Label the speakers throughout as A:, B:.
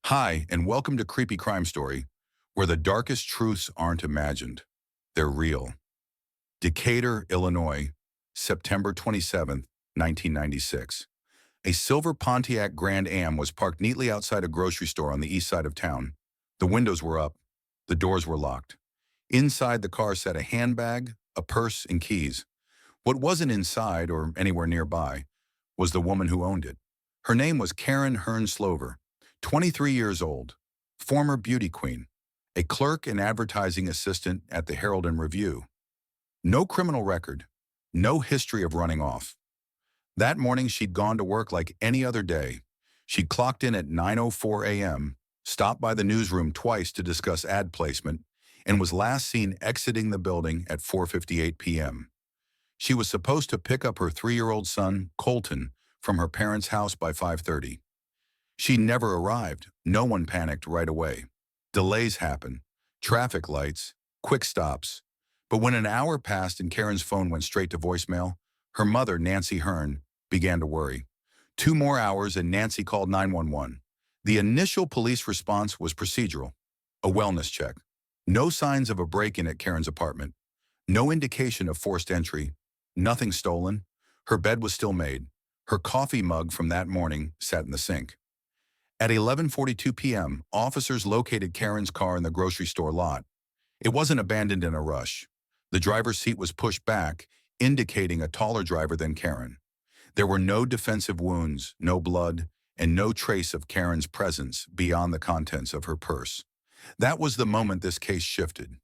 A: Hi, and welcome to Creepy Crime Story, where the darkest truths aren't imagined. They're real. Decatur, Illinois, September 27th, 1996. A silver Pontiac Grand Am was parked neatly outside a grocery store on the east side of town. The windows were up. The doors were locked. Inside the car sat a handbag, a purse, and keys. What wasn't inside or anywhere nearby was the woman who owned it. Her name was Karen Hearn Slover, 23 years old, former beauty queen, a clerk and advertising assistant at the Herald and Review. No criminal record, no history of running off. That morning, she'd gone to work like any other day. She'd clocked in at 9:04 a.m., stopped by the newsroom twice to discuss ad placement, and was last seen exiting the building at 4:58 p.m. She was supposed to pick up her 3-year-old son, Colton, from her parents' house by 5:30. She never arrived. No one panicked right away. Delays happen, traffic lights, quick stops. But when an hour passed and Karen's phone went straight to voicemail, her mother, Nancy Hearn, began to worry. 2 more hours and Nancy called 911. The initial police response was procedural, a wellness check. No signs of a break-in at Karen's apartment. No indication of forced entry. Nothing stolen. Her bed was still made. Her coffee mug from that morning sat in the sink. At 11:42 p.m., officers located Karen's car in the grocery store lot. It wasn't abandoned in a rush. The driver's seat was pushed back, indicating a taller driver than Karen. There were no defensive wounds, no blood, and no trace of Karen's presence beyond the contents of her purse. That was the moment this case shifted.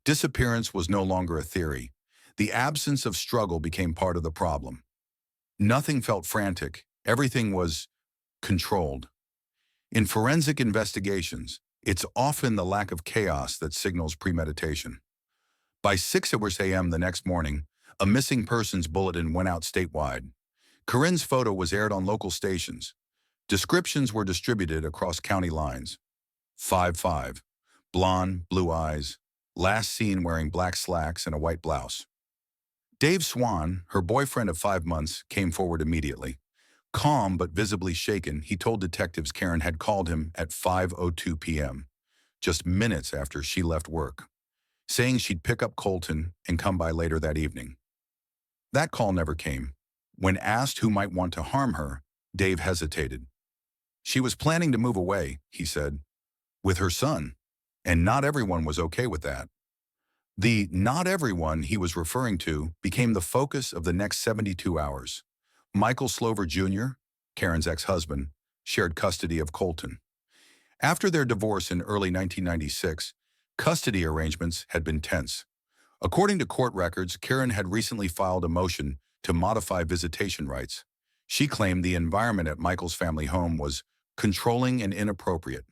A: Disappearance was no longer a theory. The absence of struggle became part of the problem. Nothing felt frantic. Everything was controlled. In forensic investigations, it's often the lack of chaos that signals premeditation. By 6 a.m. the next morning, a missing persons bulletin went out statewide. Corinne's photo was aired on local stations. Descriptions were distributed across county lines. 5'5", blonde, blue eyes, last seen wearing black slacks and a white blouse. Dave Swan, her boyfriend of 5 months, came forward immediately. Calm but visibly shaken, he told detectives Karen had called him at 5:02 p.m., just minutes after she left work, saying she'd pick up Colton and come by later that evening. That call never came. When asked who might want to harm her, Dave hesitated. She was planning to move away, he said, with her son, and not everyone was okay with that. The not everyone he was referring to became the focus of the next 72 hours. Michael Slover Jr., Karen's ex-husband, shared custody of Colton. After their divorce in early 1996, custody arrangements had been tense. According to court records, Karen had recently filed a motion to modify visitation rights. She claimed the environment at Michael's family home was controlling and inappropriate.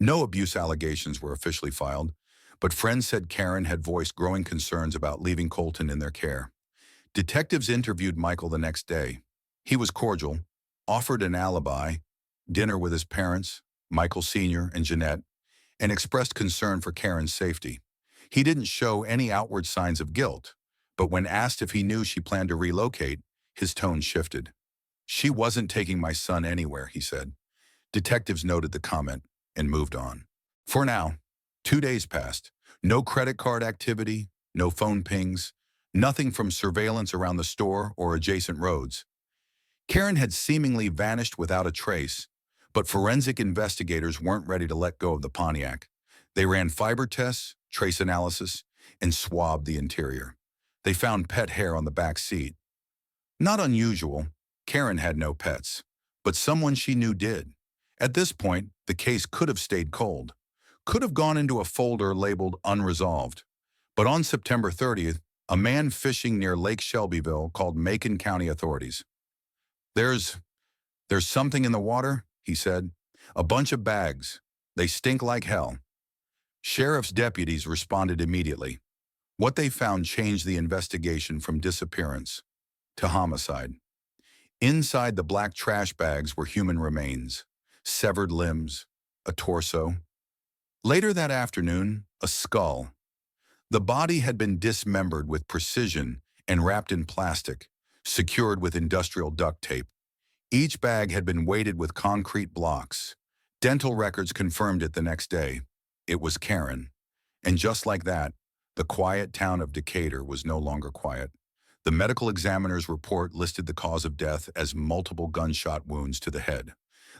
A: No abuse allegations were officially filed, but friends said Karen had voiced growing concerns about leaving Colton in their care. Detectives interviewed Michael the next day. He was cordial, offered an alibi, dinner with his parents, Michael Sr. and Jeanette, and expressed concern for Karen's safety. He didn't show any outward signs of guilt, but when asked if he knew she planned to relocate, his tone shifted. "She wasn't taking my son anywhere," he said. Detectives noted the comment and moved on. For now, 2 days passed. No credit card activity, no phone pings, nothing from surveillance around the store or adjacent roads. Karen had seemingly vanished without a trace, but forensic investigators weren't ready to let go of the Pontiac. They ran fiber tests, trace analysis, and swabbed the interior. They found pet hair on the back seat. Not unusual. Karen had no pets, but someone she knew did. At this point, the case could have stayed cold, could have gone into a folder labeled unresolved. But on September 30th, a man fishing near Lake Shelbyville called Macon County authorities. There's something in the water," he said. "A bunch of bags. They stink like hell." Sheriff's deputies responded immediately. What they found changed the investigation from disappearance to homicide. Inside the black trash bags were human remains, severed limbs, a torso. Later that afternoon, a skull. The body had been dismembered with precision and wrapped in plastic, secured with industrial duct tape. Each bag had been weighted with concrete blocks. Dental records confirmed it the next day. It was Karen. And just like that, the quiet town of Decatur was no longer quiet. The medical examiner's report listed the cause of death as multiple gunshot wounds to the head.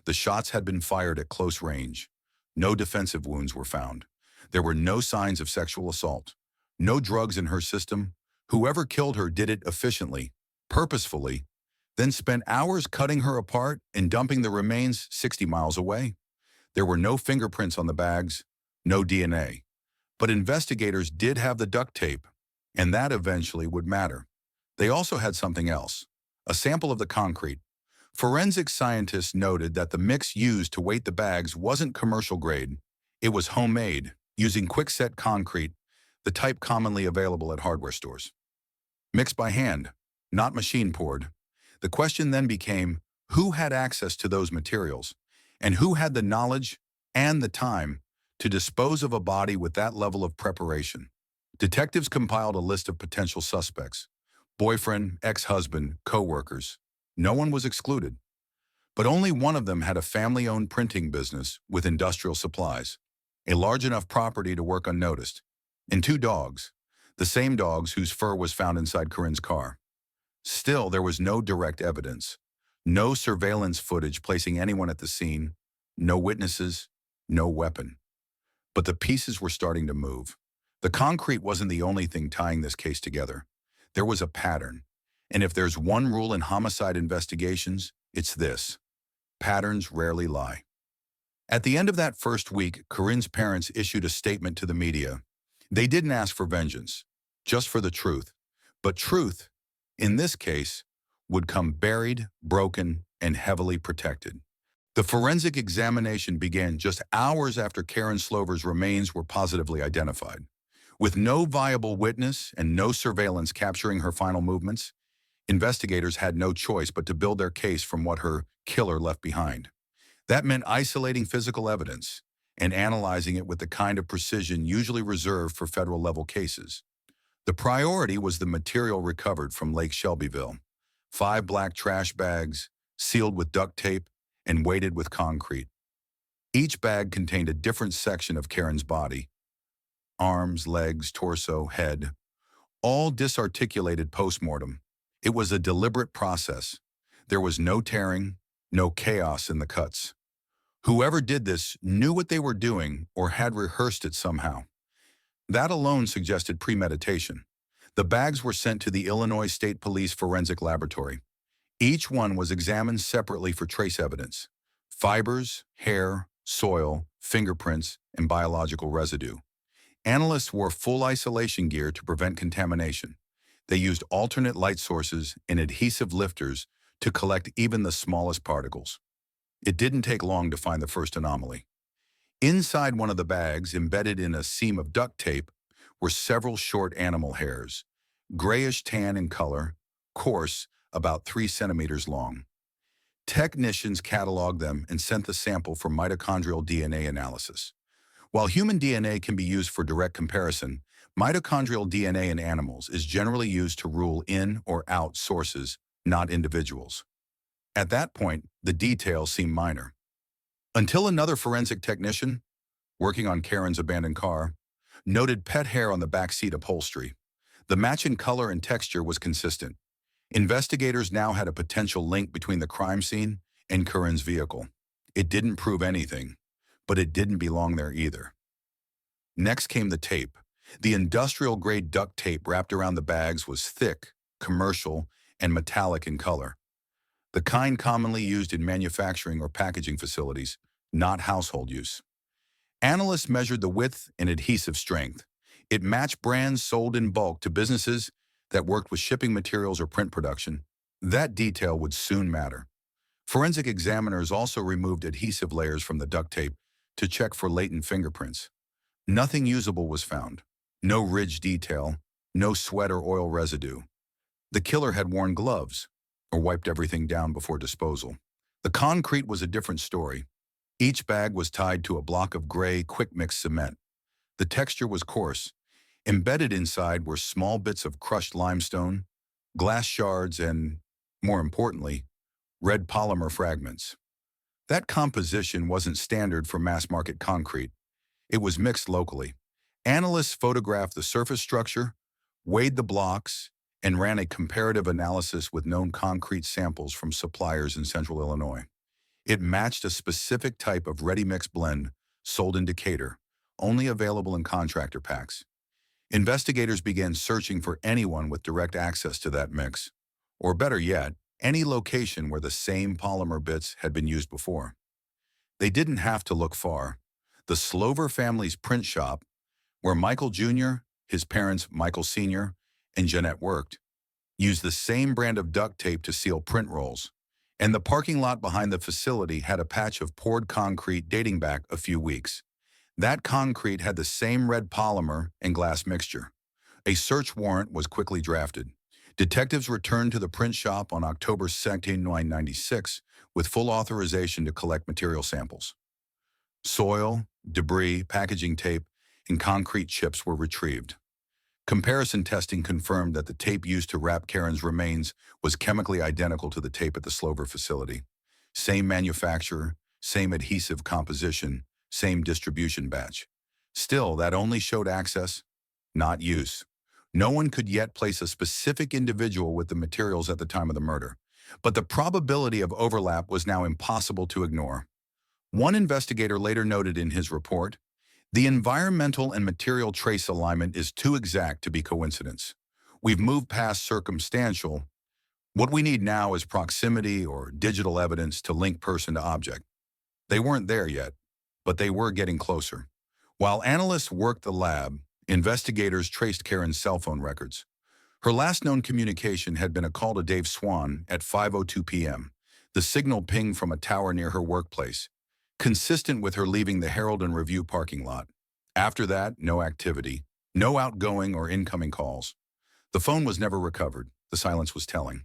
A: The shots had been fired at close range. No defensive wounds were found. There were no signs of sexual assault. No drugs in her system. Whoever killed her did it efficiently, purposefully, then spent hours cutting her apart and dumping the remains 60 miles away. There were no fingerprints on the bags, no DNA. But investigators did have the duct tape, and that eventually would matter. They also had something else, a sample of the concrete. Forensic scientists noted that the mix used to weight the bags wasn't commercial grade. It was homemade, using quick-set concrete, the type commonly available at hardware stores. Mixed by hand, not machine-poured. The question then became, who had access to those materials, and who had the knowledge and the time to dispose of a body with that level of preparation? Detectives compiled a list of potential suspects: boyfriend, ex-husband, co-workers. No one was excluded. But only one of them had a family-owned printing business with industrial supplies, a large enough property to work unnoticed, and two dogs, the same dogs whose fur was found inside Corinne's car. Still, there was no direct evidence, no surveillance footage placing anyone at the scene, no witnesses, no weapon. But the pieces were starting to move. The concrete wasn't the only thing tying this case together. There was a pattern. And if there's one rule in homicide investigations, it's this: patterns rarely lie. At the end of that first week, Corinne's parents issued a statement to the media. They didn't ask for vengeance, just for the truth. But truth, in this case, would come buried, broken, and heavily protected. The forensic examination began just hours after Karen Slover's remains were positively identified. With no viable witness and no surveillance capturing her final movements, investigators had no choice but to build their case from what her killer left behind. That meant isolating physical evidence and analyzing it with the kind of precision usually reserved for federal-level cases. The priority was the material recovered from Lake Shelbyville: 5 black trash bags, sealed with duct tape and weighted with concrete. Each bag contained a different section of Karen's body: arms, legs, torso, head, all disarticulated post-mortem. It was a deliberate process. There was no tearing, no chaos in the cuts. Whoever did this knew what they were doing or had rehearsed it somehow. That alone suggested premeditation. The bags were sent to the Illinois State Police Forensic Laboratory. Each one was examined separately for trace evidence: fibers, hair, soil, fingerprints, and biological residue. Analysts wore full isolation gear to prevent contamination. They used alternate light sources and adhesive lifters to collect even the smallest particles. It didn't take long to find the first anomaly. Inside one of the bags, embedded in a seam of duct tape, were several short animal hairs, grayish-tan in color, coarse, about 3 centimeters long. Technicians cataloged them and sent the sample for mitochondrial DNA analysis. While human DNA can be used for direct comparison, mitochondrial DNA in animals is generally used to rule in or out sources, not individuals. At that point, the details seemed minor. Until another forensic technician, working on Karen's abandoned car, noted pet hair on the backseat upholstery. The match in color and texture was consistent. Investigators now had a potential link between the crime scene and Karen's vehicle. It didn't prove anything, but it didn't belong there either. Next came the tape. The industrial-grade duct tape wrapped around the bags was thick, commercial, and metallic in color. The kind commonly used in manufacturing or packaging facilities, not household use. Analysts measured the width and adhesive strength. It matched brands sold in bulk to businesses that worked with shipping materials or print production. That detail would soon matter. Forensic examiners also removed adhesive layers from the duct tape to check for latent fingerprints. Nothing usable was found. No ridge detail, no sweat or oil residue. The killer had worn gloves or wiped everything down before disposal. The concrete was a different story. Each bag was tied to a block of gray, quick-mix cement. The texture was coarse. Embedded inside were small bits of crushed limestone, glass shards, and, more importantly, red polymer fragments. That composition wasn't standard for mass-market concrete. It was mixed locally. Analysts photographed the surface structure, weighed the blocks, and ran a comparative analysis with known concrete samples from suppliers in central Illinois. It matched a specific type of ready-mix blend sold in Decatur, only available in contractor packs. Investigators began searching for anyone with direct access to that mix, or better yet, any location where the same polymer bits had been used before. They didn't have to look far. The Slover family's print shop, where Michael Jr., his parents Michael Sr., and Jeanette worked, used the same brand of duct tape to seal print rolls, and the parking lot behind the facility had a patch of poured concrete dating back a few weeks. That concrete had the same red polymer and glass mixture. A search warrant was quickly drafted. Detectives returned to the print shop on October 2, 1996, with full authorization to collect material samples. Soil, debris, packaging tape, and concrete chips were retrieved. Comparison testing confirmed that the tape used to wrap Karen's remains was chemically identical to the tape at the Slover facility. Same manufacturer, same adhesive composition, same distribution batch. Still, that only showed access, not use. No one could yet place a specific individual with the materials at the time of the murder, but the probability of overlap was now impossible to ignore. One investigator later noted in his report, "The environmental and material trace alignment is too exact to be coincidence. We've moved past circumstantial. What we need now is proximity or digital evidence to link person to object." They weren't there yet, but they were getting closer. While analysts worked the lab, investigators traced Karen's cell phone records. Her last known communication had been a call to Dave Swan at 5:02 p.m., the signal pinged from a tower near her workplace, consistent with her leaving the Herald and Review parking lot. After that, no activity, no outgoing or incoming calls. The phone was never recovered. The silence was telling.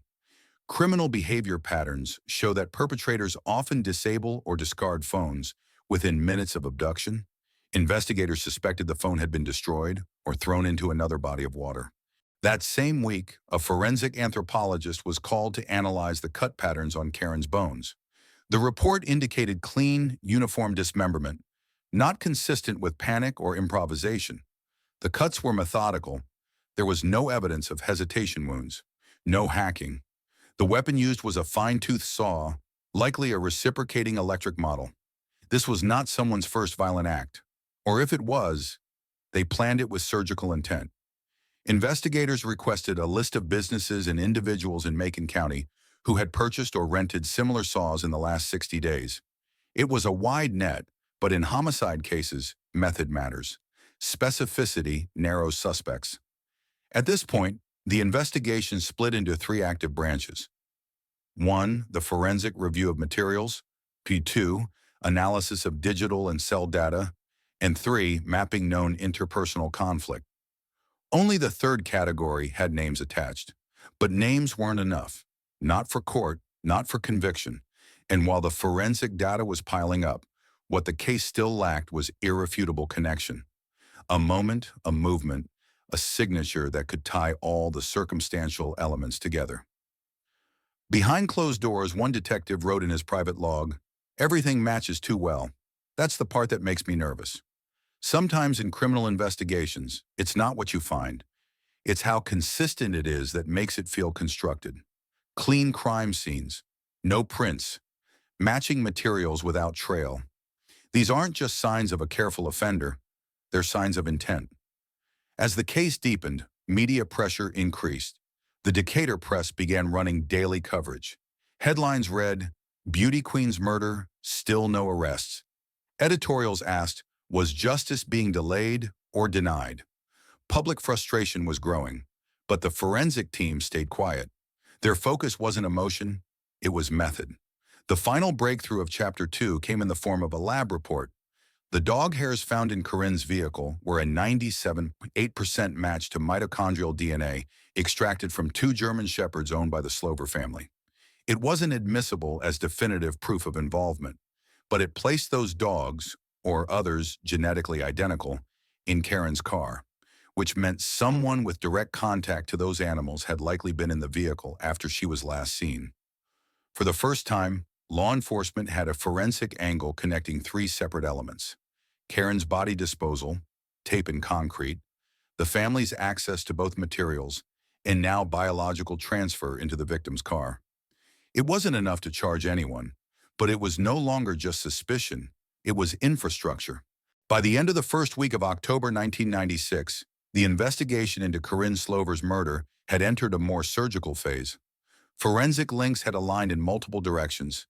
A: Criminal behavior patterns show that perpetrators often disable or discard phones within minutes of abduction. Investigators suspected the phone had been destroyed or thrown into another body of water. That same week, a forensic anthropologist was called to analyze the cut patterns on Karen's bones. The report indicated clean, uniform dismemberment, not consistent with panic or improvisation. The cuts were methodical. There was no evidence of hesitation wounds, no hacking. The weapon used was a fine-tooth saw, likely a reciprocating electric model. This was not someone's first violent act, or if it was, they planned it with surgical intent. Investigators requested a list of businesses and individuals in Macon County who had purchased or rented similar saws in the last 60 days. It was a wide net, but in homicide cases, method matters. Specificity narrows suspects. At this point, the investigation split into three active branches. 1. The forensic review of materials. 2. Analysis of digital and cell data. And 3. Mapping known interpersonal conflict. Only the third category had names attached. But names weren't enough. Not for court, not for conviction. And while the forensic data was piling up, what the case still lacked was irrefutable connection. A moment, a movement, a signature that could tie all the circumstantial elements together. Behind closed doors, one detective wrote in his private log, "Everything matches too well. That's the part that makes me nervous." Sometimes in criminal investigations, it's not what you find. It's how consistent it is that makes it feel constructed. Clean crime scenes, no prints, matching materials without trail. These aren't just signs of a careful offender, they're signs of intent. As the case deepened, media pressure increased. The Decatur press began running daily coverage. Headlines read, "Beauty Queen's murder, still no arrests." Editorials asked, was justice being delayed or denied? Public frustration was growing, but the forensic team stayed quiet. Their focus wasn't emotion, it was method. The final breakthrough of Chapter 2 came in the form of a lab report. The dog hairs found in Corinne's vehicle were a 97.8% match to mitochondrial DNA extracted from 2 German shepherds owned by the Slover family. It wasn't admissible as definitive proof of involvement, but it placed those dogs, or others genetically identical, in Karen's car, which meant someone with direct contact to those animals had likely been in the vehicle after she was last seen. For the first time, law enforcement had a forensic angle connecting three separate elements: Karen's body disposal, tape and concrete, the family's access to both materials, and now biological transfer into the victim's car. It wasn't enough to charge anyone, but it was no longer just suspicion, it was infrastructure. By the end of the first week of October 1996, the investigation into Corinne Slover's murder had entered a more surgical phase. Forensic links had aligned in multiple directions: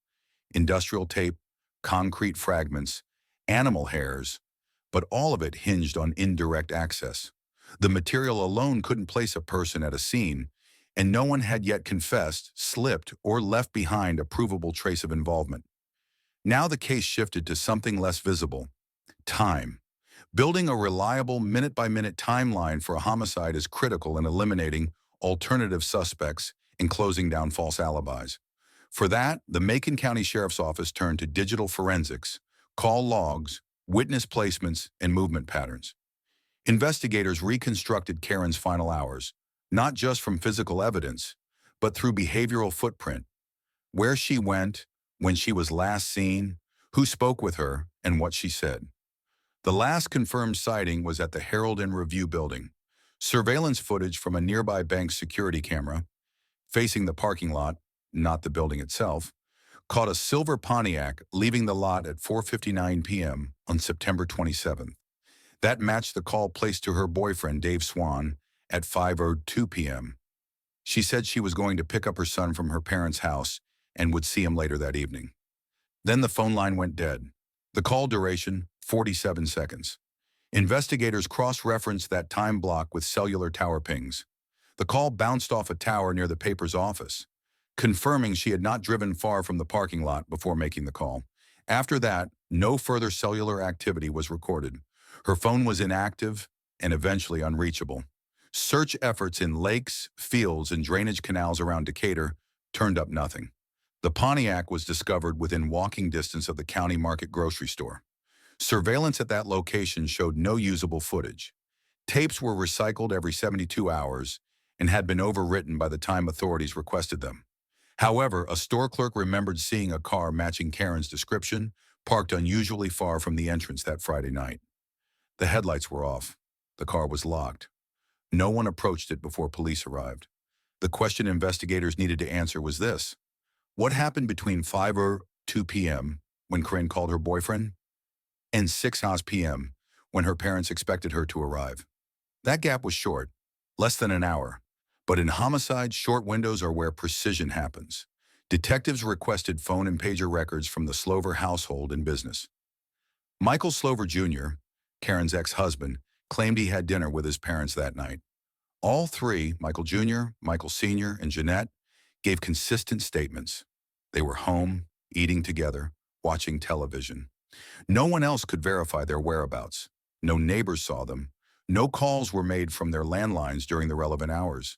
A: industrial tape, concrete fragments, animal hairs, but all of it hinged on indirect access. The material alone couldn't place a person at a scene, and no one had yet confessed, slipped, or left behind a provable trace of involvement. Now the case shifted to something less visible: time. Building a reliable minute-by-minute timeline for a homicide is critical in eliminating alternative suspects and closing down false alibis. For that, the Macon County Sheriff's Office turned to digital forensics, call logs, witness placements, and movement patterns. Investigators reconstructed Karen's final hours, not just from physical evidence, but through behavioral footprint: where she went, when she was last seen, who spoke with her, and what she said. The last confirmed sighting was at the Herald and Review building. Surveillance footage from a nearby bank's security camera, facing the parking lot, not the building itself, caught a silver Pontiac leaving the lot at 4:59 p.m. on September 27th. That matched the call placed to her boyfriend, Dave Swan, at 5:02 p.m. She said she was going to pick up her son from her parents' house and would see him later that evening. Then the phone line went dead. The call duration, 47 seconds. Investigators cross-referenced that time block with cellular tower pings. The call bounced off a tower near the paper's office, confirming she had not driven far from the parking lot before making the call. After that, no further cellular activity was recorded. Her phone was inactive and eventually unreachable. Search efforts in lakes, fields, and drainage canals around Decatur turned up nothing. The Pontiac was discovered within walking distance of the county market grocery store. Surveillance at that location showed no usable footage. Tapes were recycled every 72 hours and had been overwritten by the time authorities requested them. However, a store clerk remembered seeing a car matching Karen's description parked unusually far from the entrance that Friday night. The headlights were off. The car was locked. No one approached it before police arrived. The question investigators needed to answer was this: what happened between 5:02 p.m., when Corinne called her boyfriend, and 6:00 p.m., when her parents expected her to arrive? That gap was short, less than an hour. But in homicide, short windows are where precision happens. Detectives requested phone and pager records from the Slover household and business. Michael Slover Jr., Karen's ex-husband, claimed he had dinner with his parents that night. All three, Michael Jr., Michael Sr., and Jeanette, gave consistent statements. They were home, eating together, watching television. No one else could verify their whereabouts. No neighbors saw them. No calls were made from their landlines during the relevant hours.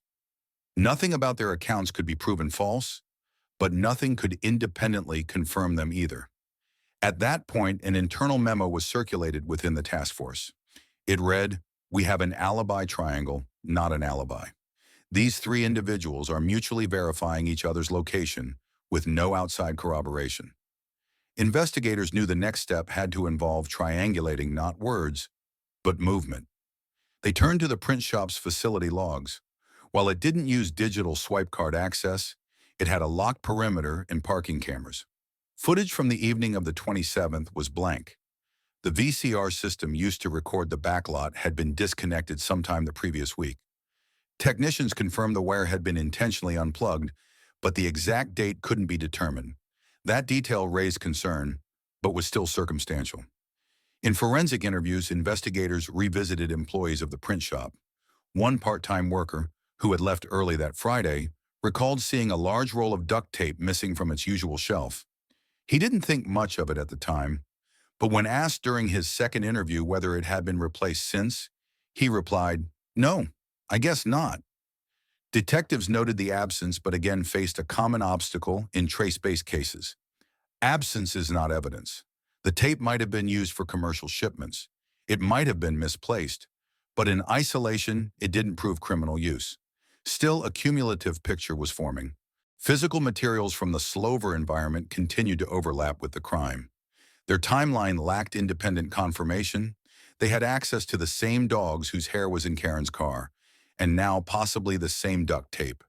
A: Nothing about their accounts could be proven false, but nothing could independently confirm them either. At that point, an internal memo was circulated within the task force. It read, "We have an alibi triangle, not an alibi. These three individuals are mutually verifying each other's location with no outside corroboration." Investigators knew the next step had to involve triangulating not words, but movement. They turned to the print shop's facility logs. While it didn't use digital swipe card access, it had a locked perimeter and parking cameras. Footage from the evening of the 27th was blank. The VCR system used to record the backlot had been disconnected sometime the previous week. Technicians confirmed the wire had been intentionally unplugged, but the exact date couldn't be determined. That detail raised concern, but was still circumstantial. In forensic interviews, investigators revisited employees of the print shop. One part-time worker, who had left early that Friday, recalled seeing a large roll of duct tape missing from its usual shelf. He didn't think much of it at the time, but when asked during his second interview whether it had been replaced since, he replied, "No, I guess not." Detectives noted the absence but again faced a common obstacle in trace-based cases. Absence is not evidence. The tape might have been used for commercial shipments. It might have been misplaced, but in isolation, it didn't prove criminal use. Still, a cumulative picture was forming. Physical materials from the Slover environment continued to overlap with the crime. Their timeline lacked independent confirmation. They had access to the same dogs whose hair was in Karen's car, and now possibly the same duct tape.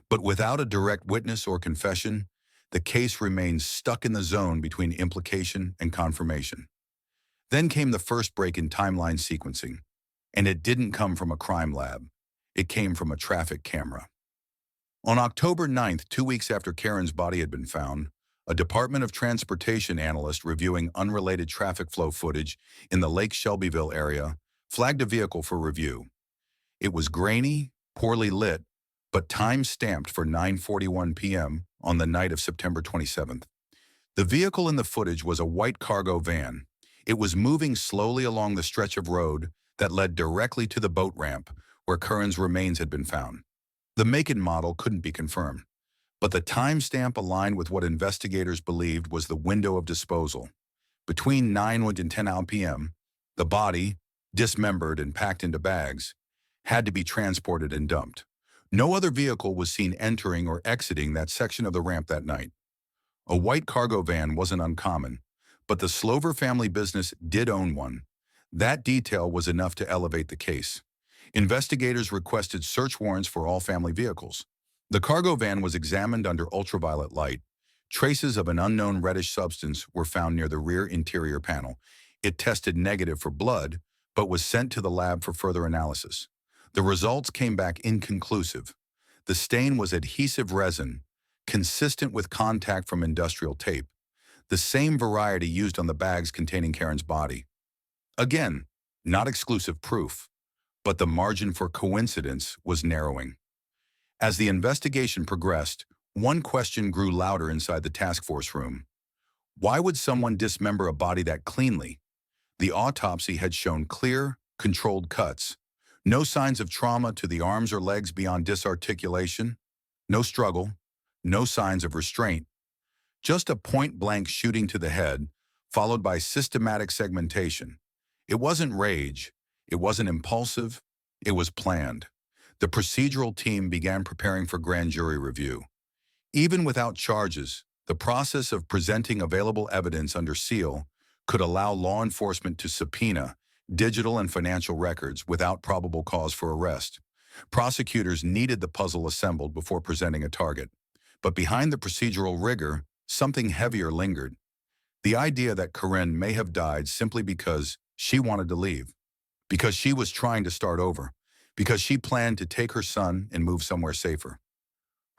A: But without a direct witness or confession, the case remained stuck in the zone between implication and confirmation. Then came the first break in timeline sequencing, and it didn't come from a crime lab. It came from a traffic camera. On October 9th, 2 weeks after Karen's body had been found, a Department of Transportation analyst reviewing unrelated traffic flow footage in the Lake Shelbyville area flagged a vehicle for review. It was grainy, poorly lit, but time-stamped for 9:41 p.m. on the night of September 27th. The vehicle in the footage was a white cargo van. It was moving slowly along the stretch of road that led directly to the boat ramp where Karen's remains had been found. The make and model couldn't be confirmed, but the timestamp aligned with what investigators believed was the window of disposal. Between 9 and 10 p.m., the body, dismembered and packed into bags, had to be transported and dumped. No other vehicle was seen entering or exiting that section of the ramp that night. A white cargo van wasn't uncommon, but the Slover family business did own one. That detail was enough to elevate the case. Investigators requested search warrants for all family vehicles. The cargo van was examined under ultraviolet light. Traces of an unknown reddish substance were found near the rear interior panel. It tested negative for blood, but was sent to the lab for further analysis. The results came back inconclusive. The stain was adhesive resin, consistent with contact from industrial tape, the same variety used on the bags containing Karen's body. Again, not exclusive proof, but the margin for coincidence was narrowing. As the investigation progressed, one question grew louder inside the task force room. Why would someone dismember a body that cleanly? The autopsy had shown clear, controlled cuts. No signs of trauma to the arms or legs beyond disarticulation. No struggle. No signs of restraint. Just a point-blank shooting to the head, followed by systematic segmentation. It wasn't rage. It wasn't impulsive. It was planned. The procedural team began preparing for grand jury review. Even without charges, the process of presenting available evidence under seal could allow law enforcement to subpoena digital and financial records without probable cause for arrest. Prosecutors needed the puzzle assembled before presenting a target. But behind the procedural rigor, something heavier lingered. The idea that Karen may have died simply because she wanted to leave, because she was trying to start over, because she planned to take her son and move somewhere safer.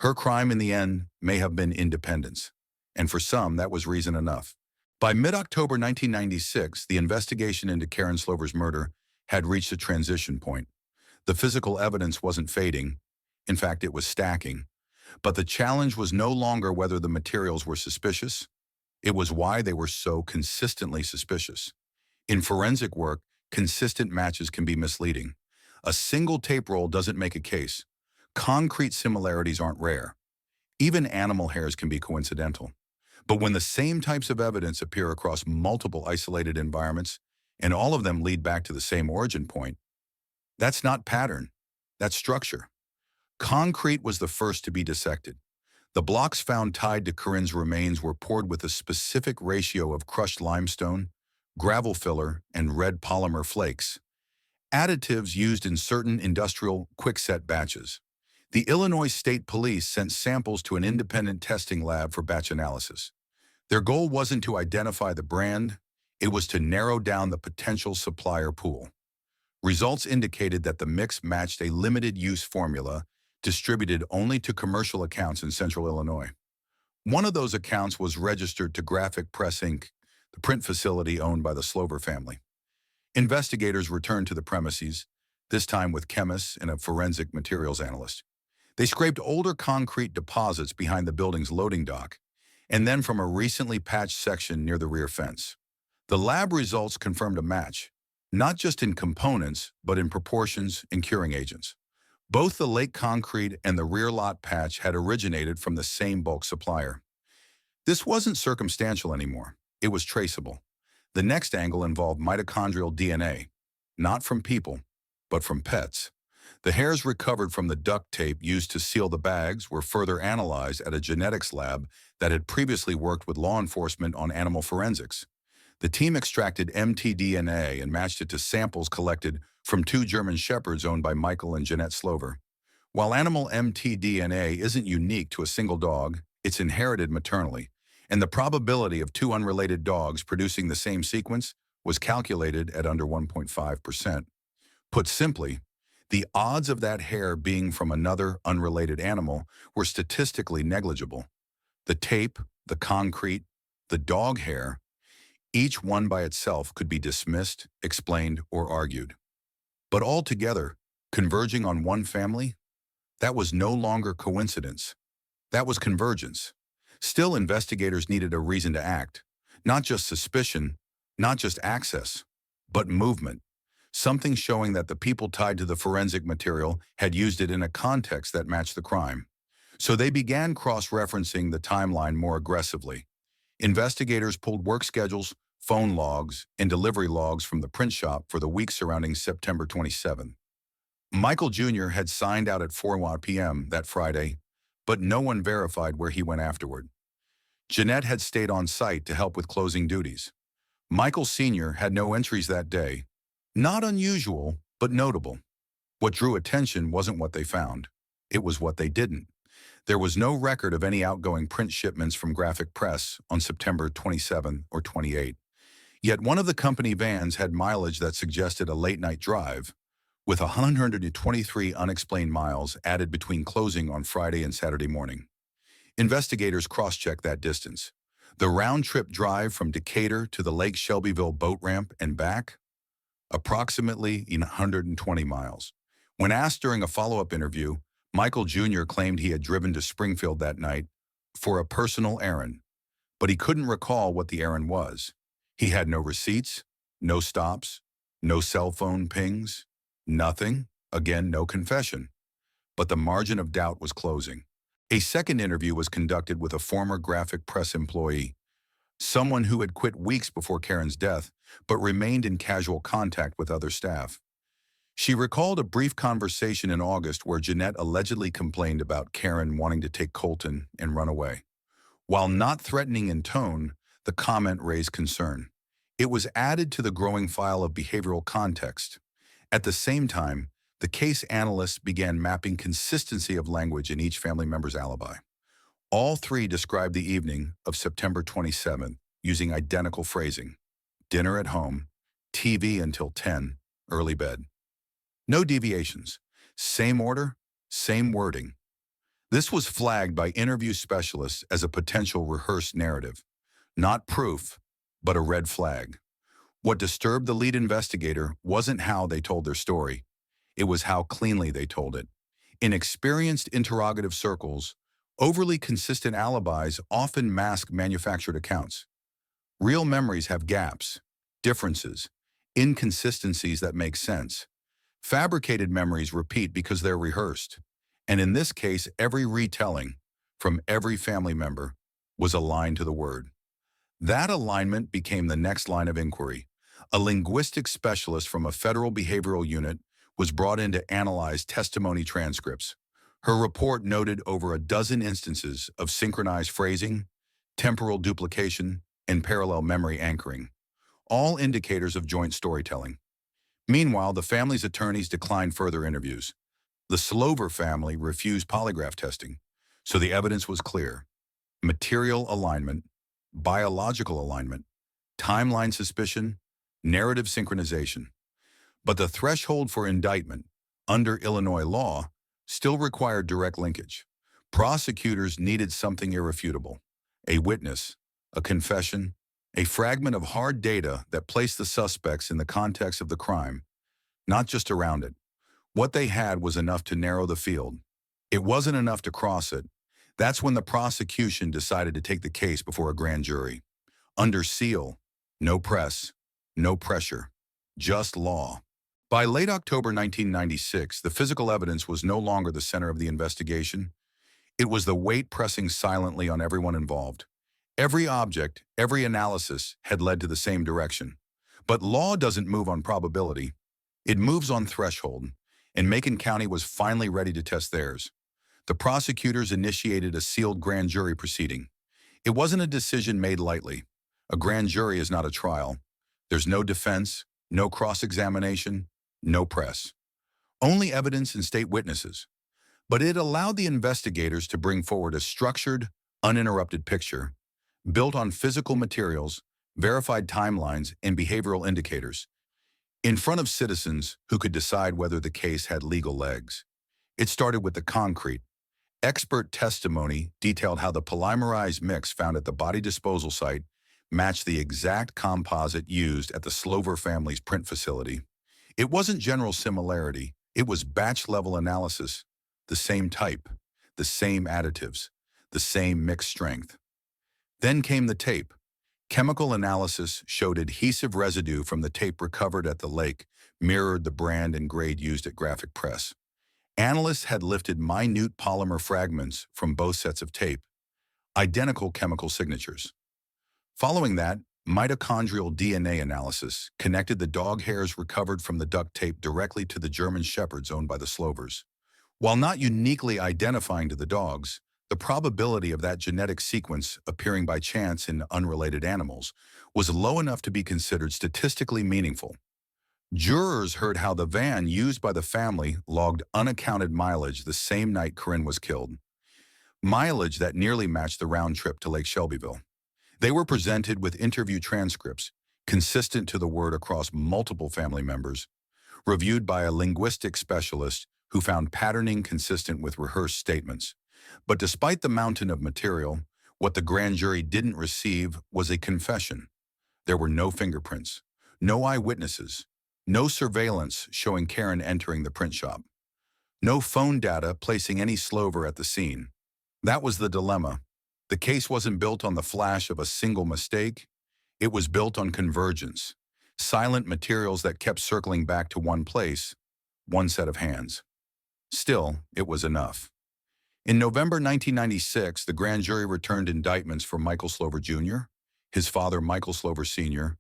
A: Her crime in the end may have been independence, and for some that was reason enough. By mid-October 1996, the investigation into Karen Slover's murder had reached a transition point. The physical evidence wasn't fading. In fact, it was stacking. But the challenge was no longer whether the materials were suspicious. It was why they were so consistently suspicious. In forensic work, consistent matches can be misleading. A single tape roll doesn't make a case. Concrete similarities aren't rare. Even animal hairs can be coincidental. But when the same types of evidence appear across multiple isolated environments, and all of them lead back to the same origin point, that's not pattern, that's structure. Concrete was the first to be dissected. The blocks found tied to Karen's remains were poured with a specific ratio of crushed limestone, gravel filler, and red polymer flakes, additives used in certain industrial quickset batches. The Illinois State Police sent samples to an independent testing lab for batch analysis. Their goal wasn't to identify the brand, it was to narrow down the potential supplier pool. Results indicated that the mix matched a limited-use formula distributed only to commercial accounts in central Illinois. One of those accounts was registered to Graphic Press Inc., the print facility owned by the Slover family. Investigators returned to the premises, this time with chemists and a forensic materials analyst. They scraped older concrete deposits behind the building's loading dock, and then from a recently patched section near the rear fence. The lab results confirmed a match, not just in components, but in proportions and curing agents. Both the lake concrete and the rear lot patch had originated from the same bulk supplier. This wasn't circumstantial anymore. It was traceable. The next angle involved mitochondrial DNA, not from people, but from pets. The hairs recovered from the duct tape used to seal the bags were further analyzed at a genetics lab that had previously worked with law enforcement on animal forensics. The team extracted mtDNA and matched it to samples collected from two German shepherds owned by Michael and Jeanette Slover. While animal mtDNA isn't unique to a single dog, it's inherited maternally, and the probability of two unrelated dogs producing the same sequence was calculated at under 1.5%. Put simply, the odds of that hair being from another unrelated animal were statistically negligible. The tape, the concrete, the dog hair, each one by itself could be dismissed, explained, or argued. But altogether, converging on one family, that was no longer coincidence. That was convergence. Still, investigators needed a reason to act. Not just suspicion, not just access, but movement. Something showing that the people tied to the forensic material had used it in a context that matched the crime. So they began cross-referencing the timeline more aggressively. Investigators pulled work schedules, phone logs, and delivery logs from the print shop for the week surrounding September 27. Michael Jr. had signed out at 4 p.m. that Friday, but no one verified where he went afterward. Jeanette had stayed on site to help with closing duties. Michael Sr. had no entries that day. Not unusual, but notable. What drew attention wasn't what they found. It was what they didn't. There was no record of any outgoing print shipments from Graphic Press on September 27 or 28. Yet one of the company vans had mileage that suggested a late-night drive, with 123 unexplained miles added between closing on Friday and Saturday morning. Investigators cross-checked that distance. The round-trip drive from Decatur to the Lake Shelbyville boat ramp and back, approximately 120 miles. When asked during a follow-up interview, Michael Jr. claimed he had driven to Springfield that night for a personal errand, but he couldn't recall what the errand was. He had no receipts, no stops, no cell phone pings, nothing, again, no confession. But the margin of doubt was closing. A second interview was conducted with a former Graphic Press employee, someone who had quit weeks before Karen's death, but remained in casual contact with other staff. She recalled a brief conversation in August where Jeanette allegedly complained about Karen wanting to take Colton and run away. While not threatening in tone, the comment raised concern. It was added to the growing file of behavioral context. At the same time, the case analysts began mapping consistency of language in each family member's alibi. All three described the evening of September 27th using identical phrasing: dinner at home, TV until 10, early bed. No deviations. Same order, same wording. This was flagged by interview specialists as a potential rehearsed narrative. Not proof, but a red flag. What disturbed the lead investigator wasn't how they told their story. It was how cleanly they told it. In experienced interrogative circles, overly consistent alibis often mask manufactured accounts. Real memories have gaps, differences, inconsistencies that make sense. Fabricated memories repeat because they're rehearsed. And in this case, every retelling, from every family member, was aligned to the word. That alignment became the next line of inquiry. A linguistic specialist from a federal behavioral unit was brought in to analyze testimony transcripts. Her report noted over a dozen instances of synchronized phrasing, temporal duplication, and parallel memory anchoring, all indicators of joint storytelling. Meanwhile, the family's attorneys declined further interviews. The Slover family refused polygraph testing, so the evidence was clear. Material alignment, biological alignment, timeline suspicion, narrative synchronization. But the threshold for indictment, under Illinois law, still required direct linkage. Prosecutors needed something irrefutable: a witness, a confession, a fragment of hard data that placed the suspects in the context of the crime, not just around it. What they had was enough to narrow the field. It wasn't enough to cross it. That's when the prosecution decided to take the case before a grand jury. Under seal, no press, no pressure, just law. By late October 1996, the physical evidence was no longer the center of the investigation. It was the weight pressing silently on everyone involved. Every object, every analysis had led to the same direction. But law doesn't move on probability. It moves on threshold. and Macon County was finally ready to test theirs. The prosecutors initiated a sealed grand jury proceeding. It wasn't a decision made lightly. A grand jury is not a trial. There's no defense, no cross-examination, no press. Only evidence and state witnesses. But it allowed the investigators to bring forward a structured, uninterrupted picture, built on physical materials, verified timelines, and behavioral indicators, in front of citizens who could decide whether the case had legal legs. It started with the concrete. Expert testimony detailed how the polymerized mix found at the body disposal site matched the exact composite used at the Slover family's print facility. It wasn't general similarity, it was batch-level analysis, the same type, the same additives, the same mix strength. Then came the tape. Chemical analysis showed adhesive residue from the tape recovered at the lake mirrored the brand and grade used at Graphic Press. Analysts had lifted minute polymer fragments from both sets of tape, identical chemical signatures. Following that, mitochondrial DNA analysis connected the dog hairs recovered from the duct tape directly to the German shepherds owned by the Slovers. While not uniquely identifying to the dogs, the probability of that genetic sequence appearing by chance in unrelated animals was low enough to be considered statistically meaningful. Jurors heard how the van used by the family logged unaccounted mileage the same night Corinne was killed, mileage that nearly matched the round trip to Lake Shelbyville. They were presented with interview transcripts, consistent to the word across multiple family members, reviewed by a linguistic specialist who found patterning consistent with rehearsed statements. But despite the mountain of material, what the grand jury didn't receive was a confession. There were no fingerprints, no eyewitnesses, no surveillance showing Karen entering the print shop, no phone data placing any Slover at the scene. That was the dilemma. The case wasn't built on the flash of a single mistake. It was built on convergence, silent materials that kept circling back to one place, one set of hands. Still, it was enough. In November 1996, the grand jury returned indictments for Michael Slover Jr., his father Michael Slover Sr.,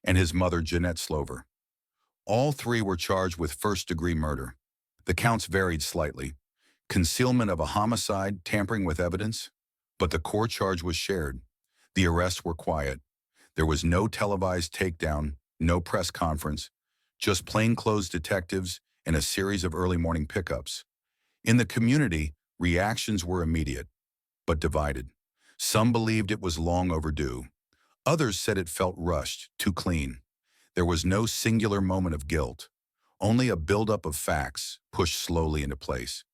A: and his mother Jeanette Slover. All three were charged with first-degree murder. The counts varied slightly. Concealment of a homicide, tampering with evidence, but the core charge was shared. The arrests were quiet. There was no televised takedown, no press conference, just plainclothes detectives and a series of early morning pickups. In the community, reactions were immediate, but divided. Some believed it was long overdue. Others said it felt rushed, too clean. There was no singular moment of guilt, only a buildup of facts pushed slowly into place.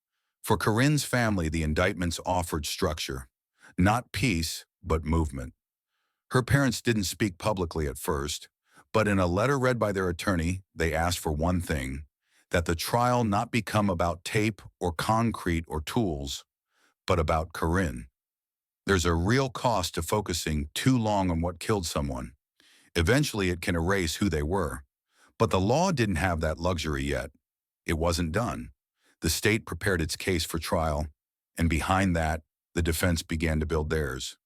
A: For Corinne's family, the indictments offered structure. Not peace, but movement. Her parents didn't speak publicly at first, but in a letter read by their attorney, they asked for one thing, that the trial not become about tape or concrete or tools, but about Corinne. There's a real cost to focusing too long on what killed someone. Eventually, it can erase who they were. But the law didn't have that luxury yet. It wasn't done. The state prepared its case for trial, and behind that, the defense began to build theirs.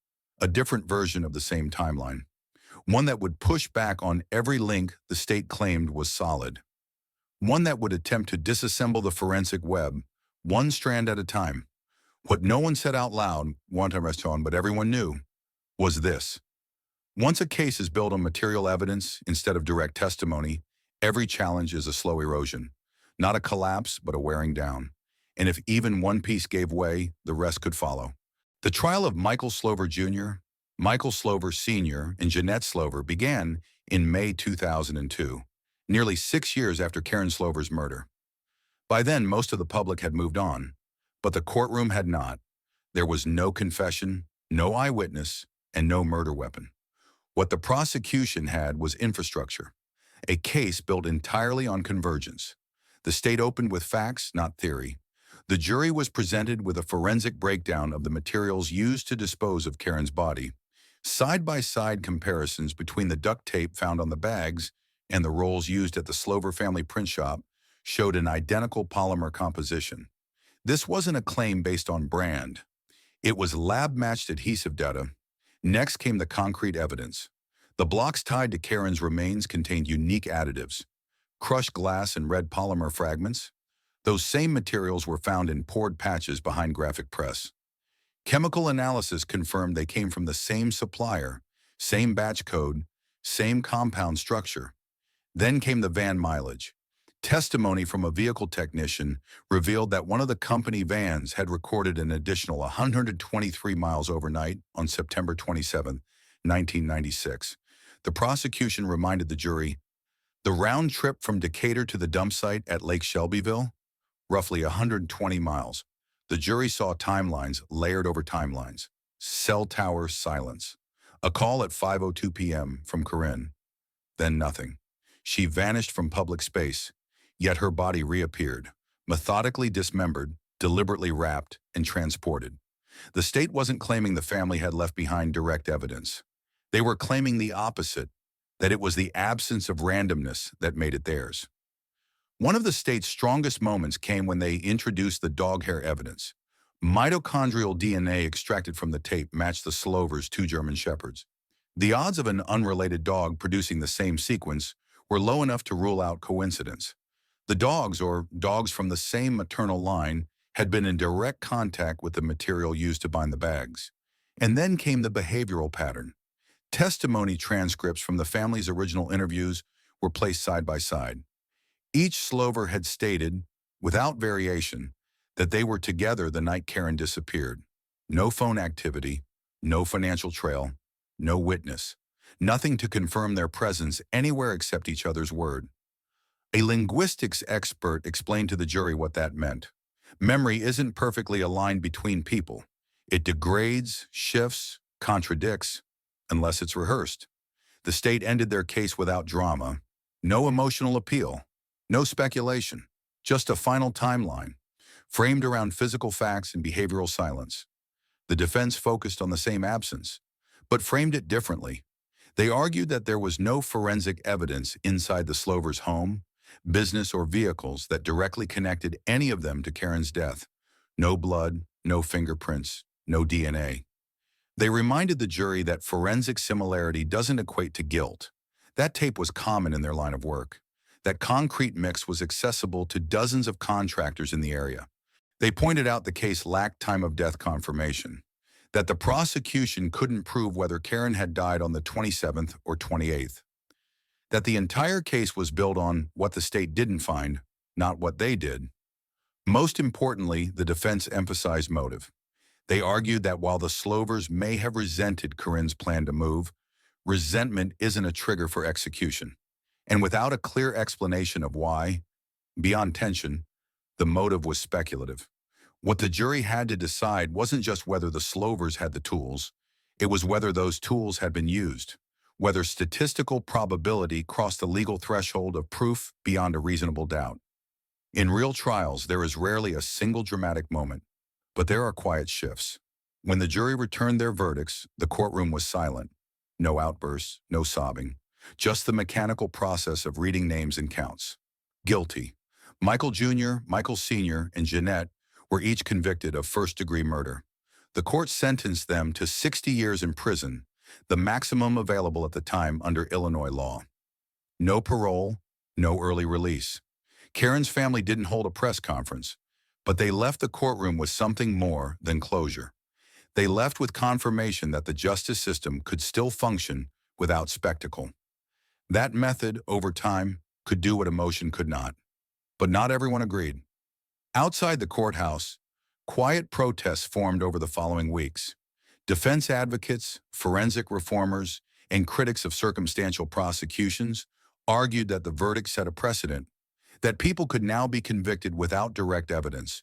A: A different version of the same timeline. One that would push back on every link the state claimed was solid. One that would attempt to disassemble the forensic web, one strand at a time. What no one said out loud, but everyone knew, was this. Once a case is built on material evidence instead of direct testimony, every challenge is a slow erosion. Not a collapse, but a wearing down. And if even one piece gave way, the rest could follow. The trial of Michael Slover Jr., Michael Slover Sr., and Jeanette Slover began in May 2002, nearly 6 years after Karen Slover's murder. By then, most of the public had moved on, but the courtroom had not. There was no confession, no eyewitness, and no murder weapon. What the prosecution had was infrastructure, a case built entirely on convergence. The state opened with facts, not theory. The jury was presented with a forensic breakdown of the materials used to dispose of Karen's body, side-by-side comparisons between the duct tape found on the bags and the rolls used at the Slover family print shop showed an identical polymer composition. This wasn't a claim based on brand. It was lab-matched adhesive data. Next came the concrete evidence. The blocks tied to Karen's remains contained unique additives, crushed glass and red polymer fragments, Those same materials were found in poured patches behind graphic press. Chemical analysis confirmed they came from the same supplier, same batch code, same compound structure. Then came the van mileage. Testimony from a vehicle technician revealed that one of the company vans had recorded an additional 123 miles overnight on September 27, 1996. The prosecution reminded the jury, the round trip from Decatur to the dump site at Lake Shelbyville, roughly 120 miles. The jury saw timelines layered over timelines. Cell tower silence. A call at 5:02 p.m. from Corinne. Then nothing. She vanished from public space, yet her body reappeared, methodically dismembered, deliberately wrapped, and transported. The state wasn't claiming the family had left behind direct evidence. They were claiming the opposite, that it was the absence of randomness that made it theirs. One of the state's strongest moments came when they introduced the dog hair evidence. Mitochondrial DNA extracted from the tape matched the Slover's two German shepherds. The odds of an unrelated dog producing the same sequence were low enough to rule out coincidence. The dogs, or dogs from the same maternal line, had been in direct contact with the material used to bind the bags. And then came the behavioral pattern. Testimony transcripts from the family's original interviews were placed side by side. Each Slover had stated, without variation, that they were together the night Karen disappeared. No phone activity, no financial trail, no witness, nothing to confirm their presence anywhere except each other's word. A linguistics expert explained to the jury what that meant. Memory isn't perfectly aligned between people. It degrades, shifts, contradicts, unless it's rehearsed. The state ended their case without drama, no emotional appeal, no speculation, just a final timeline, framed around physical facts and behavioral silence. The defense focused on the same absence, but framed it differently. They argued that there was no forensic evidence inside the Slover's home, business, or vehicles that directly connected any of them to Karen's death. No blood, no fingerprints, no DNA. They reminded the jury that forensic similarity doesn't equate to guilt. That tape was common in their line of work. That concrete mix was accessible to dozens of contractors in the area. They pointed out the case lacked time of death confirmation, that the prosecution couldn't prove whether Karen had died on the 27th or 28th, that the entire case was built on what the state didn't find, not what they did. Most importantly, the defense emphasized motive. They argued that while the Slovers may have resented Corinne's plan to move, resentment isn't a trigger for execution. And without a clear explanation of why, beyond tension, the motive was speculative. What the jury had to decide wasn't just whether the Slovers had the tools, it was whether those tools had been used, whether statistical probability crossed the legal threshold of proof beyond a reasonable doubt. In real trials, there is rarely a single dramatic moment, but there are quiet shifts. When the jury returned their verdicts, the courtroom was silent. No outbursts, no sobbing, just the mechanical process of reading names and counts. Guilty. Michael Jr., Michael Sr., and Jeanette were each convicted of first-degree murder. The court sentenced them to 60 years in prison, the maximum available at the time under Illinois law. No parole, no early release. Karen's family didn't hold a press conference, but they left the courtroom with something more than closure. They left with confirmation that the justice system could still function without spectacle. That method, over time, could do what emotion could not. But not everyone agreed. Outside the courthouse, quiet protests formed over the following weeks. Defense advocates, forensic reformers, and critics of circumstantial prosecutions argued that the verdict set a precedent, that people could now be convicted without direct evidence,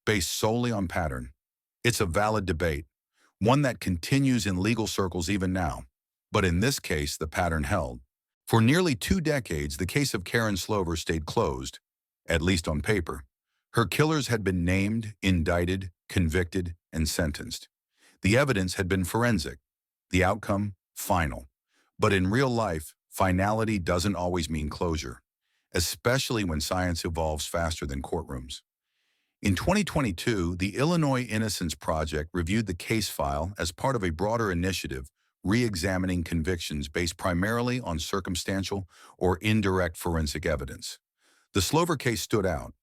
A: based solely on pattern. It's a valid debate, one that continues in legal circles even now. But in this case, the pattern held. For nearly 2 decades, the case of Karen Slover stayed closed, at least on paper. Her killers had been named, indicted, convicted, and sentenced. The evidence had been forensic. The outcome, final. But in real life, finality doesn't always mean closure, especially when science evolves faster than courtrooms. In 2022, the Illinois Innocence Project reviewed the case file as part of a broader initiative re-examining convictions based primarily on circumstantial or indirect forensic evidence. The Slover case stood out.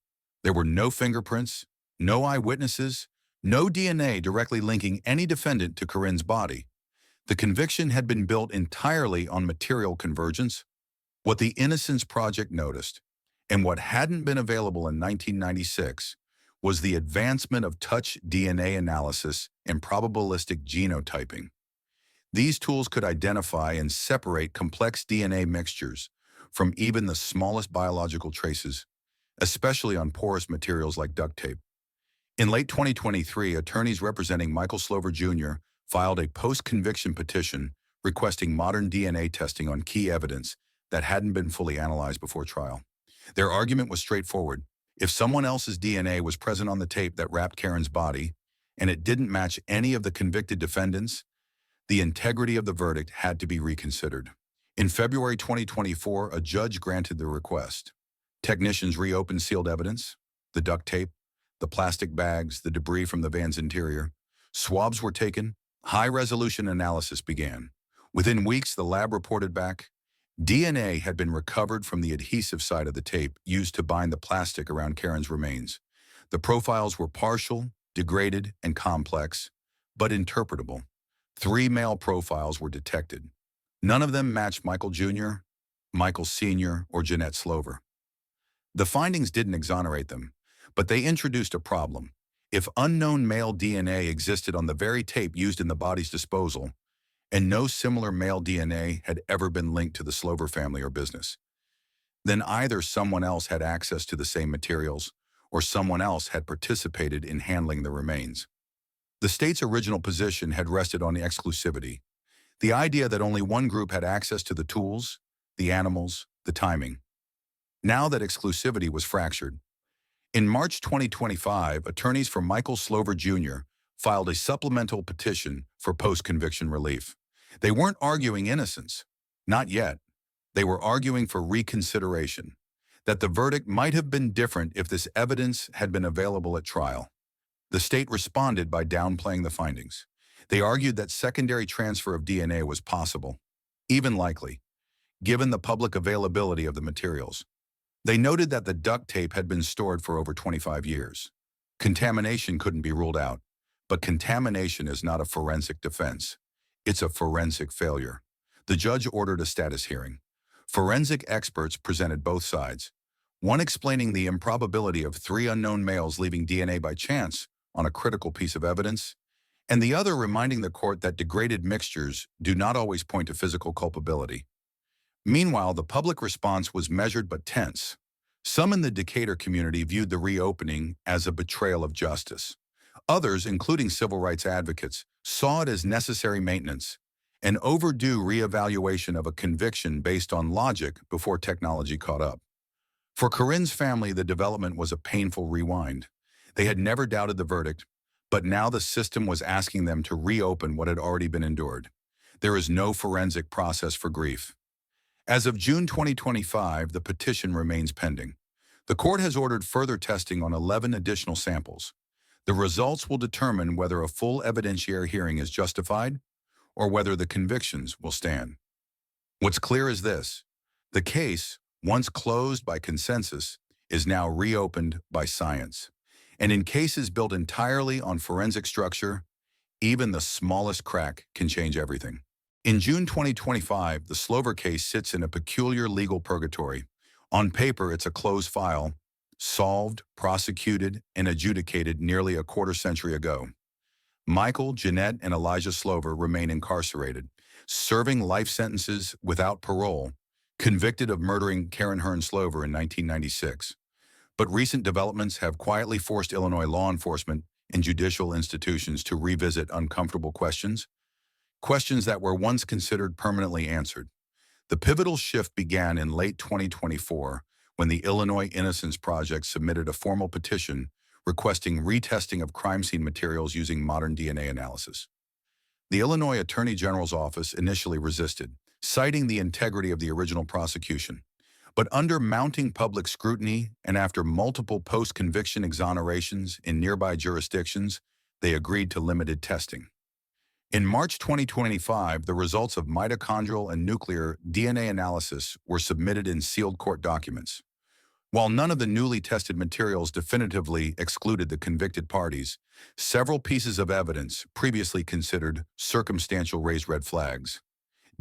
A: There were no fingerprints, no eyewitnesses, no DNA directly linking any defendant to Corinne's body. The conviction had been built entirely on material convergence. What the Innocence Project noticed, and what hadn't been available in 1996, was the advancement of touch DNA analysis and probabilistic genotyping. These tools could identify and separate complex DNA mixtures from even the smallest biological traces, especially on porous materials like duct tape. In late 2023, attorneys representing Michael Slover Jr. filed a post-conviction petition requesting modern DNA testing on key evidence that hadn't been fully analyzed before trial. Their argument was straightforward. If someone else's DNA was present on the tape that wrapped Karen's body, and it didn't match any of the convicted defendants, the integrity of the verdict had to be reconsidered. In February 2024, a judge granted the request. Technicians reopened sealed evidence, the duct tape, the plastic bags, the debris from the van's interior. Swabs were taken. High-resolution analysis began. Within weeks, the lab reported back, DNA had been recovered from the adhesive side of the tape used to bind the plastic around Karen's remains. The profiles were partial, degraded, and complex, but interpretable. 3 male profiles were detected. None of them matched Michael Jr., Michael Sr., or Jeanette Slover. The findings didn't exonerate them, but they introduced a problem. If unknown male DNA existed on the very tape used in the body's disposal, and no similar male DNA had ever been linked to the Slover family or business, then either someone else had access to the same materials, or someone else had participated in handling the remains. The state's original position had rested on the exclusivity, the idea that only one group had access to the tools, the animals, the timing. Now that exclusivity was fractured, in March 2025, attorneys for Michael Slover Jr. filed a supplemental petition for post-conviction relief. They weren't arguing innocence. Not yet. They were arguing for reconsideration, that the verdict might have been different if this evidence had been available at trial. The state responded by downplaying the findings. They argued that secondary transfer of DNA was possible, even likely, given the public availability of the materials. They noted that the duct tape had been stored for over 25 years. Contamination couldn't be ruled out, but contamination is not a forensic defense. It's a forensic failure. The judge ordered a status hearing. Forensic experts presented both sides, one explaining the improbability of 3 unknown males leaving DNA by chance on a critical piece of evidence, and the other reminding the court that degraded mixtures do not always point to physical culpability. Meanwhile, the public response was measured but tense. Some in the Decatur community viewed the reopening as a betrayal of justice. Others, including civil rights advocates, saw it as necessary maintenance, an overdue reevaluation of a conviction based on logic before technology caught up. For Corinne's family, the development was a painful rewind. They had never doubted the verdict, but now the system was asking them to reopen what had already been endured. There is no forensic process for grief. As of June 2025, the petition remains pending. The court has ordered further testing on 11 additional samples. The results will determine whether a full evidentiary hearing is justified or whether the convictions will stand. What's clear is this: the case, once closed by consensus, is now reopened by science. And in cases built entirely on forensic structure, even the smallest crack can change everything. In June 2025, the Slover case sits in a peculiar legal purgatory. On paper, it's a closed file, solved, prosecuted, and adjudicated nearly a quarter-century ago. Michael, Jeanette, and Elijah Slover remain incarcerated, serving life sentences without parole, convicted of murdering Karen Hearn Slover in 1996. But recent developments have quietly forced Illinois law enforcement and judicial institutions to revisit uncomfortable questions that were once considered permanently answered. The pivotal shift began in late 2024 when the Illinois Innocence Project submitted a formal petition requesting retesting of crime scene materials using modern DNA analysis. The Illinois Attorney General's office initially resisted, citing the integrity of the original prosecution. But under mounting public scrutiny and after multiple post-conviction exonerations in nearby jurisdictions, they agreed to limited testing. In March 2025, the results of mitochondrial and nuclear DNA analysis were submitted in sealed court documents. While none of the newly tested materials definitively excluded the convicted parties, several pieces of evidence previously considered circumstantial raised red flags.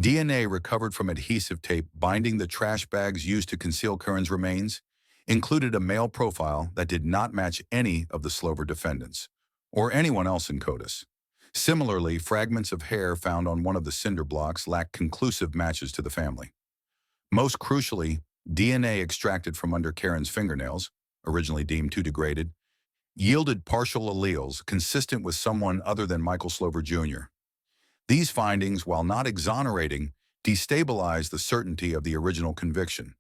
A: DNA recovered from adhesive tape binding the trash bags used to conceal Curran's remains included a male profile that did not match any of the Slover defendants, or anyone else in CODIS. Similarly, fragments of hair found on one of the cinder blocks lacked conclusive matches to the family. Most crucially, DNA extracted from under Karen's fingernails, originally deemed too degraded, yielded partial alleles consistent with someone other than Michael Slover Jr. These findings, while not exonerating, destabilized the certainty of the original conviction.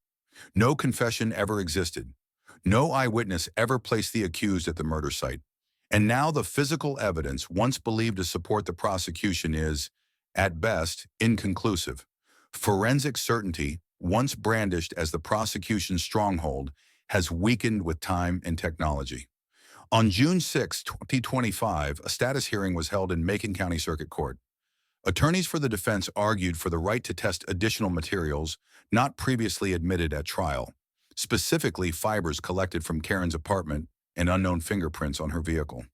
A: No confession ever existed. No eyewitness ever placed the accused at the murder site. And now the physical evidence once believed to support the prosecution is, at best, inconclusive. Forensic certainty, once brandished as the prosecution's stronghold, has weakened with time and technology. On June 6, 2025, a status hearing was held in Macon County Circuit Court. Attorneys for the defense argued for the right to test additional materials not previously admitted at trial, specifically fibers collected from Karen's apartment and unknown fingerprints on her vehicle.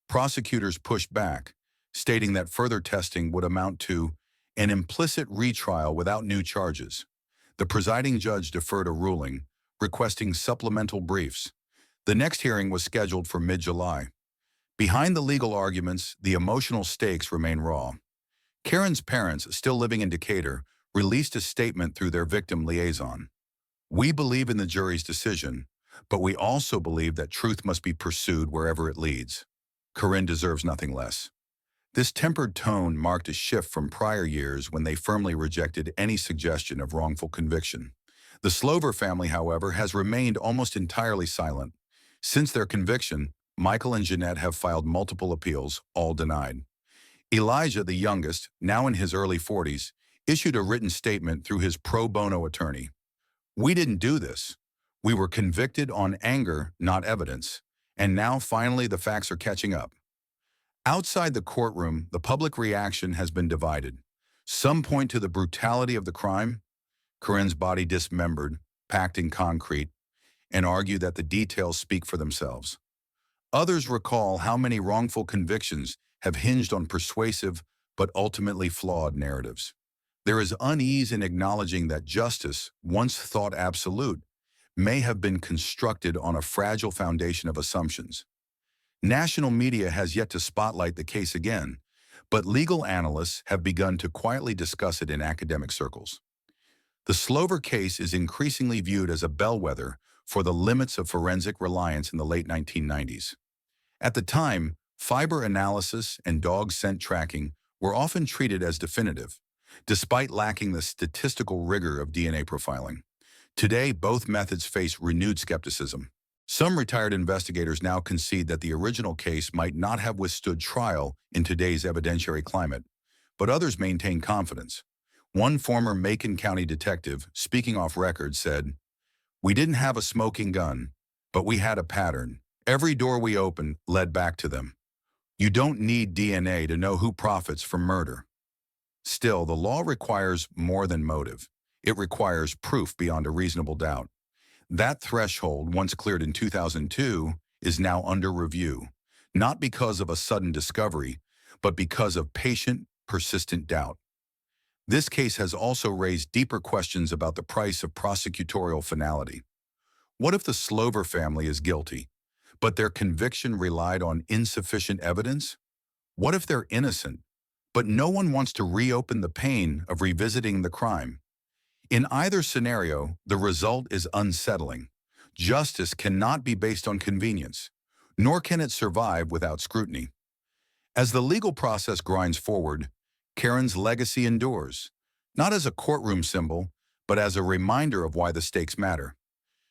A: Prosecutors pushed back, stating that further testing would amount to an implicit retrial without new charges. The presiding judge deferred a ruling, requesting supplemental briefs. The next hearing was scheduled for mid-July. Behind the legal arguments, the emotional stakes remain raw. Karen's parents, still living in Decatur, released a statement through their victim liaison. "We believe in the jury's decision, but we also believe that truth must be pursued wherever it leads. Karen deserves nothing less." This tempered tone marked a shift from prior years when they firmly rejected any suggestion of wrongful conviction. The Slover family, however, has remained almost entirely silent. Since their conviction, Michael and Jeanette have filed multiple appeals, all denied. Elijah, the youngest, now in his early 40s, issued a written statement through his pro bono attorney. "We didn't do this. We were convicted on anger, not evidence. And now, finally, the facts are catching up." Outside the courtroom, the public reaction has been divided. Some point to the brutality of the crime, Corinne's body dismembered, packed in concrete, and argue that the details speak for themselves. Others recall how many wrongful convictions have hinged on persuasive but ultimately flawed narratives. There is unease in acknowledging that justice, once thought absolute, may have been constructed on a fragile foundation of assumptions. National media has yet to spotlight the case again, but legal analysts have begun to quietly discuss it in academic circles. The Slover case is increasingly viewed as a bellwether for the limits of forensic reliance in the late 1990s. At the time, fiber analysis and dog scent tracking were often treated as definitive, despite lacking the statistical rigor of DNA profiling. Today, both methods face renewed skepticism. Some retired investigators now concede that the original case might not have withstood trial in today's evidentiary climate, but others maintain confidence. One former Macon County detective, speaking off record, said, "We didn't have a smoking gun, but we had a pattern. Every door we opened led back to them. You don't need DNA to know who profits from murder." Still, the law requires more than motive. It requires proof beyond a reasonable doubt. That threshold, once cleared in 2002, is now under review, not because of a sudden discovery, but because of patient, persistent doubt. This case has also raised deeper questions about the price of prosecutorial finality. What if the Slover family is guilty, but their conviction relied on insufficient evidence? What if they're innocent, but no one wants to reopen the pain of revisiting the crime? In either scenario, the result is unsettling. Justice cannot be based on convenience, nor can it survive without scrutiny. As the legal process grinds forward, Karen's legacy endures, not as a courtroom symbol, but as a reminder of why the stakes matter.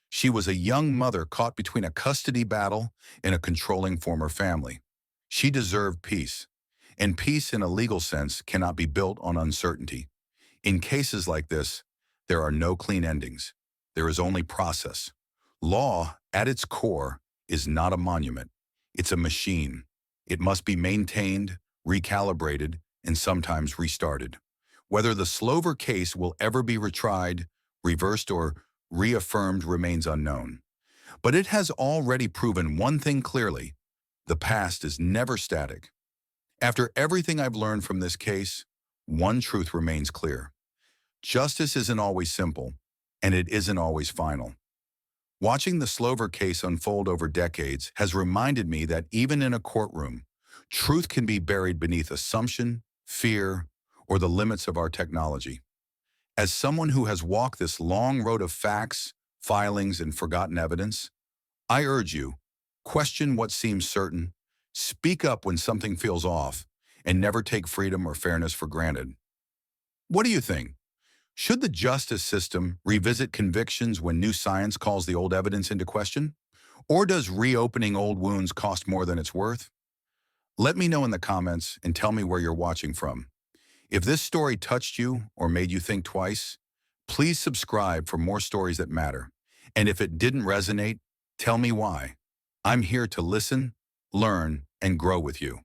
A: She was a young mother caught between a custody battle and a controlling former family. She deserved peace, and peace in a legal sense cannot be built on uncertainty. In cases like this, there are no clean endings. There is only process. Law, at its core, is not a monument. It's a machine. It must be maintained, recalibrated, and sometimes restarted. Whether the Slover case will ever be retried, reversed, or reaffirmed remains unknown. But it has already proven one thing clearly: the past is never static. After everything I've learned from this case, one truth remains clear. Justice isn't always simple, and it isn't always final. Watching the Slover case unfold over decades has reminded me that even in a courtroom, truth can be buried beneath assumption, fear, or the limits of our technology. As someone who has walked this long road of facts, filings, and forgotten evidence, I urge you, question what seems certain, speak up when something feels off, and never take freedom or fairness for granted. What do you think? Should the justice system revisit convictions when new science calls the old evidence into question? Or does reopening old wounds cost more than it's worth? Let me know in the comments and tell me where you're watching from. If this story touched you or made you think twice, please subscribe for more stories that matter. And if it didn't resonate, tell me why. I'm here to listen, learn, and grow with you.